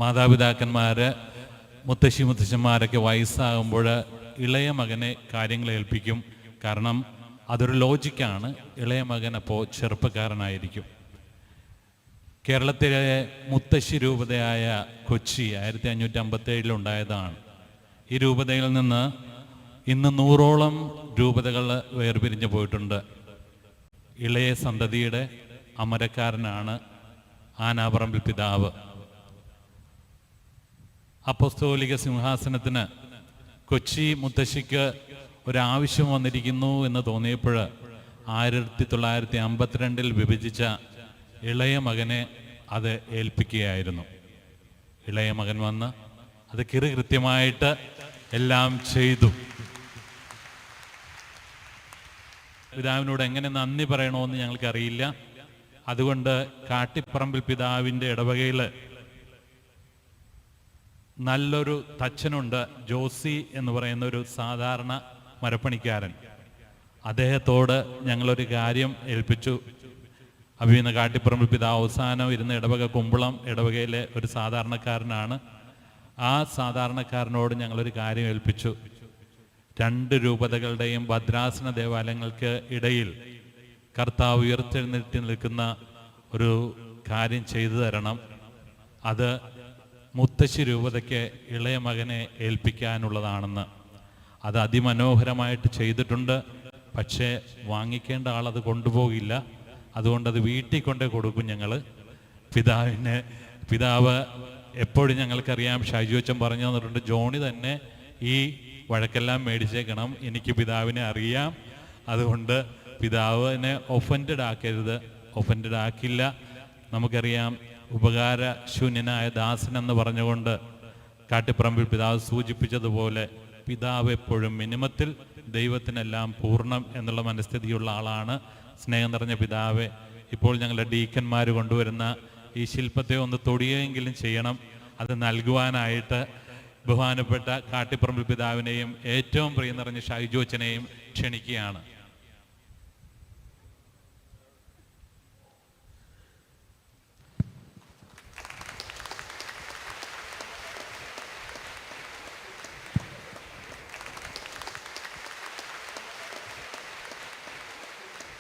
മാതാപിതാക്കന്മാർ മുത്തശ്ശന്മാരൊക്കെ വയസ്സാകുമ്പോൾ ഇളയ മകനെ കാര്യങ്ങൾ ഏൽപ്പിക്കും. കാരണം അതൊരു ലോജിക്കാണ്. ഇളയ മകൻ അപ്പോൾ ചെറുപ്പക്കാരനായിരിക്കും. കേരളത്തിലെ മുത്തശ്ശി രൂപതയായ കൊച്ചി 1557 ഉണ്ടായതാണ്. ഈ രൂപതയിൽ നിന്ന് ഇന്ന് 100ഓളം രൂപതകൾ വേർപിരിഞ്ഞു പോയിട്ടുണ്ട്. ഇളയ സന്തതിയുടെ അമരക്കാരനാണ് ആനാപറമ്പിൽ പിതാവ്. അപ്പോസ്തോലിക സിംഹാസനത്തിന് കൊച്ചി മുത്തശ്ശിക്ക് ഒരാവശ്യം വന്നിരിക്കുന്നു എന്ന് തോന്നിയപ്പോൾ 1952 വിഭജിച്ച ഇളയ മകനെ അത് ഏൽപ്പിക്കുകയായിരുന്നു. ഇളയ മകൻ വന്ന് അത് കൃത്യമായിട്ട് എല്ലാം ചെയ്തു. പിതാവിനോട് എങ്ങനെ നന്ദി പറയണമെന്ന് ഞങ്ങൾക്കറിയില്ല. അതുകൊണ്ട് കാട്ടിപ്പറമ്പിൽ പിതാവിൻ്റെ ഇടവകയിൽ നല്ലൊരു തച്ചനുണ്ട്, ജോസി എന്ന് പറയുന്ന ഒരു സാധാരണ മരപ്പണിക്കാരൻ. അദ്ദേഹത്തോട് ഞങ്ങളൊരു കാര്യം ഏൽപ്പിച്ചു. അഭിനന്ദ കാട്ടിപ്പറമ്പിൽ പിതാവ് അവസാനം ഇരുന്ന ഇടവക കുമ്പളം ഇടവകയിലെ ഒരു സാധാരണക്കാരനാണ്. ആ സാധാരണക്കാരനോട് ഞങ്ങളൊരു കാര്യം ഏൽപ്പിച്ചു. 2 രൂപതകളുടെയും ഭദ്രാസന ദേവാലയങ്ങൾക്ക് ഇടയിൽ കർത്താവ് ഉയർത്തെഴുന്നേറ്റ് നിൽക്കുന്ന ഒരു കാര്യം ചെയ്തു തരണം. അത് മുത്തശ്ശി രൂപതയ്ക്ക് ഇളയ മകനെ ഏൽപ്പിക്കാനുള്ളതാണെന്ന്. അത് അതിമനോഹരമായിട്ട് ചെയ്തിട്ടുണ്ട്. പക്ഷേ വാങ്ങിക്കേണ്ട ആളത് കൊണ്ടുപോകില്ല. അതുകൊണ്ടത് വീട്ടിൽ കൊണ്ടേ കൊടുക്കും ഞങ്ങൾ. പിതാവ് എപ്പോഴും ഞങ്ങൾക്കറിയാം, ഷൈജു അച്ഛൻ പറഞ്ഞു തന്നിട്ടുണ്ട്, ജോണി തന്നെ ഈ വഴക്കെല്ലാം മേടിച്ചേക്കണം, എനിക്ക് പിതാവിനെ അറിയാം, അതുകൊണ്ട് പിതാവിനെ ഒഫൻഡഡ് ആക്കരുത്. ഒഫൻഡഡ് ആക്കില്ല. നമുക്കറിയാം, ഉപകാരശൂന്യനായ ദാസൻ എന്ന് പറഞ്ഞുകൊണ്ട് കാട്ടിപ്പറമ്പിൽ പിതാവ് സൂചിപ്പിച്ചതുപോലെ പിതാവ് എപ്പോഴും മിനിമത്തിൽ ദൈവത്തിനെല്ലാം പൂർണ്ണം എന്നുള്ള മനസ്ഥിതിയുള്ള ആളാണ്. സ്നേഹം നിറഞ്ഞ പിതാവെ, ഇപ്പോൾ ഞങ്ങളുടെ ഡീക്കന്മാർ കൊണ്ടുവരുന്ന ഈ ശില്പത്തെ ഒന്ന് തൊടുകയെങ്കിലും ചെയ്യണം. അത് നൽകുവാനായിട്ട് ബഹുമാനപ്പെട്ട കാട്ടിപ്പറമ്പിൽ പിതാവിനെയും ഏറ്റവും പ്രിയം നിറഞ്ഞ ഷൈജു അച്ഛനെയും ക്ഷണിക്കുകയാണ്.